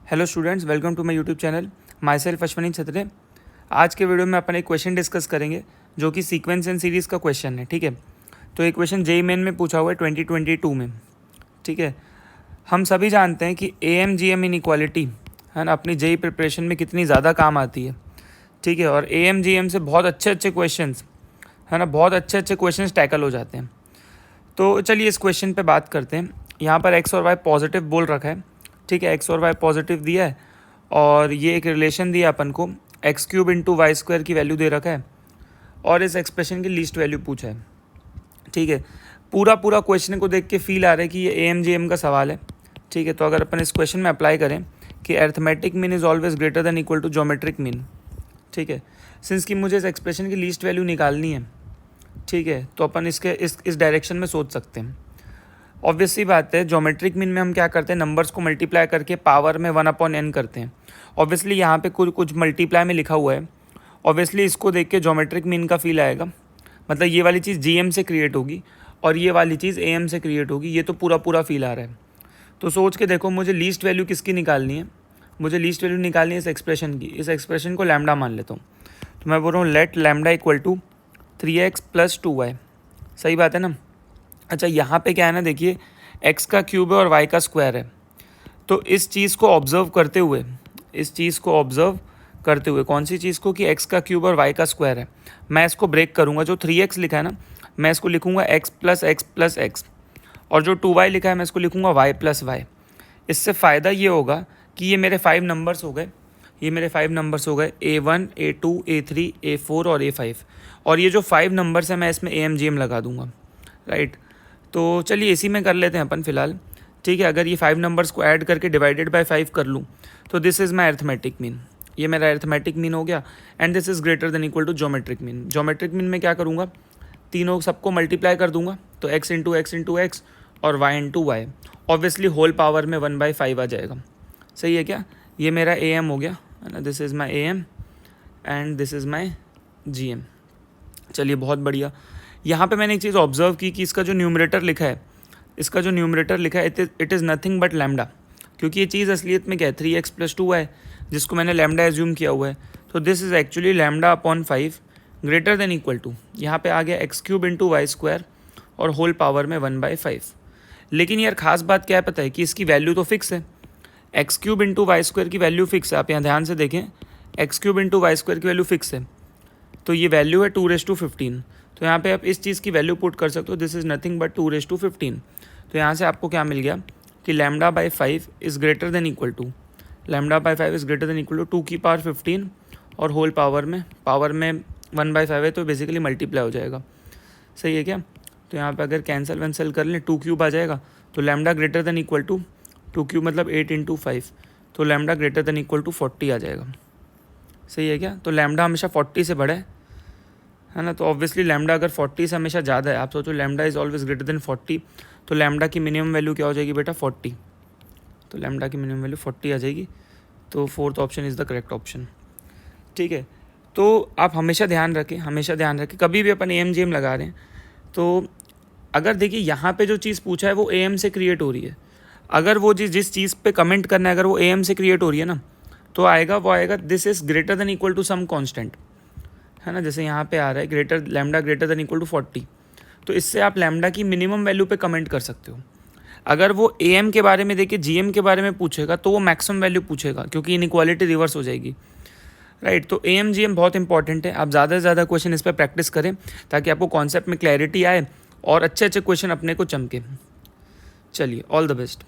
Hello students, welcome to my YouTube channel. Myself Ashwini Chhatre. आज के video में अपन एक क्वेश्चन डिस्कस करेंगे जो कि सीक्वेंस एंड सीरीज़ का क्वेश्चन है। ठीक है, तो एक क्वेश्चन जेईई मेन में पूछा हुआ है 2022 में। ठीक है, हम सभी जानते हैं कि AMGM इनइक्वालिटी है ना अपनी जेईई प्रिपरेशन में कितनी ज़्यादा काम आती है। ठीक है, और AMGM से बहुत अच्छे क्वेश्चन है ना, बहुत अच्छे क्वेश्चन टैकल हो जाते हैं। तो चलिए इस क्वेश्चन पे बात करते हैं। यहाँ पर एक्स और वाई पॉजिटिव बोल रखा है। ठीक है, एक्स और वाई पॉजिटिव दिया है और ये एक रिलेशन दिया अपन को, x cube into Y square की वैल्यू दे रखा है और इस एक्सप्रेशन की लीस्ट वैल्यू पूछा है। ठीक है, पूरा क्वेश्चन को देख के फील आ रहा है कि ये AMGM का सवाल है। ठीक है, तो अगर अपन इस क्वेश्चन में अप्लाई करें कि arithmetic mean is always greater than equal to geometric mean. ठीक है, सिंस कि मुझे इस एक्सप्रेशन की लीस्ट वैल्यू निकालनी है। ठीक है, तो अपन इसके इस डायरेक्शन में सोच सकते हैं। ऑब्वियसली बात है, ज्योमेट्रिक मीन में हम क्या करते हैं, नंबर्स को मल्टीप्लाई करके पावर में 1/n करते हैं। ऑब्वियसली यहाँ पे कुछ मल्टीप्लाई में लिखा हुआ है। ऑब्वियसली इसको देख के ज्योमेट्रिक मीन का फील आएगा, मतलब ये वाली चीज़ GM से क्रिएट होगी और ये वाली चीज़ AM से क्रिएट होगी। ये तो पूरा फील आ रहा है। तो सोच के देखो, मुझे लीस्ट वैल्यू किसकी निकालनी है। मुझे लीस्ट वैल्यू निकालनी है इस एक्सप्रेशन की। इस एक्सप्रेशन को लैम्डा मान लेता हूँ। तो मैं बोल रहा हूँ late lambda equal to 3x + 2y। सही बात है ना। अच्छा, यहाँ पे क्या है ना, देखिए x का क्यूब है और y का स्क्वायर है। तो इस चीज़ को ऑब्जर्व करते हुए कौन सी चीज़ को, कि x का क्यूब और y का स्क्वायर है, मैं इसको ब्रेक करूँगा। जो 3x लिखा है ना, मैं इसको लिखूँगा x + x और जो 2y लिखा है मैं इसको लिखूँगा y + y। इससे फ़ायदा ये होगा कि ये मेरे 5 नंबर्स हो गए। A1, A2, A3, A4 और A5। और ये जो 5 नंबर्स हैं मैं इसमें AMGM लगा दूंगा। राइट, तो चलिए इसी में कर लेते हैं अपन फ़िलहाल। ठीक है, अगर ये 5 नंबर्स को ऐड करके डिवाइडेड बाय 5 कर लूँ तो this is my arithmetic mean. ये मेरा अर्थमेटिक मीन हो गया and this is greater than equal to geometric mean. Geometric mean में क्या करूँगा, तीनों सबको मल्टीप्लाई कर दूंगा, तो x इंटू एक्स और y into y. Obviously whole power में 1/5 आ जाएगा। सही है क्या। ये मेरा AM हो गया है ना, this is my AM and this is my GM। चलिए बहुत बढ़िया। यहाँ पे मैंने एक चीज़ ऑब्जर्व की कि इसका जो न्यूमरेटर लिखा है it is nothing but lambda. क्योंकि ये चीज़ असलियत में क्या है, 3x + 2y, जिसको मैंने लैम्डा एज्यूम किया हुआ है। तो this is actually λ/5 greater than equal to, यहाँ पे आ गया x cube into Y square और होल पावर में 1/5। लेकिन यार खास बात क्या है पता है, कि इसकी वैल्यू तो फिक्स है। x cube into Y square की वैल्यू फिक्स है। आप यहाँ ध्यान से देखें, x cube into Y square की वैल्यू फिक्स है। तो ये वैल्यू है 2⁻15। तो यहाँ पे आप इस चीज़ की वैल्यू पुट कर सकते हो, दिस इज़ नथिंग बट 2⁻15। तो यहाँ से आपको क्या मिल गया कि λ/5 is greater than equal to 2⁻15 और होल पावर में 1/5 है, तो बेसिकली मल्टीप्लाई हो जाएगा। सही है क्या। तो यहाँ पे अगर कैंसिल कर लें, 2 क्यूब आ जाएगा। तो lambda greater than equal to 2 cube मतलब 8 × 5, तो lambda greater than equal to 40 आ जाएगा। सही है क्या। तो लैम्डा हमेशा 40 से बड़ा है ना। तो ऑब्वियसली लैम्डा अगर 40 से हमेशा ज़्यादा है, आप सोचो lambda is always greater then 40, तो लैम्डा की मिनिमम वैल्यू क्या हो जाएगी बेटा, 40। तो लैम्डा की मिनिमम वैल्यू 40 आ जाएगी। तो 4th option is the correct option. ठीक है, तो आप हमेशा ध्यान रखें कभी भी अपन AMGM लगा रहे हैं तो अगर देखिए यहाँ पे जो चीज़ पूछा है वो AM से क्रिएट हो रही है। अगर वो जिस चीज़ पे कमेंट करना है अगर वो AM से क्रिएट हो रही है ना, तो आएगा this is greater than equal to some constant, है ना। जैसे यहाँ पे आ रहा है lambda greater than equal to 40। तो इससे आप लैम्डा की मिनिमम वैल्यू पे कमेंट कर सकते हो। अगर वो AM के बारे में देखिए GM के बारे में पूछेगा तो वो मैक्सिमम वैल्यू पूछेगा, क्योंकि इनइक्वालिटी रिवर्स हो जाएगी। राइट, तो AMGM बहुत इंपॉर्टेंट है। आप ज़्यादा से ज़्यादा क्वेश्चन इस पर प्रैक्टिस करें ताकि आपको कॉन्सेप्ट में क्लैरिटी आए और अच्छे क्वेश्चन अपने को चमके। चलिए, ऑल द बेस्ट।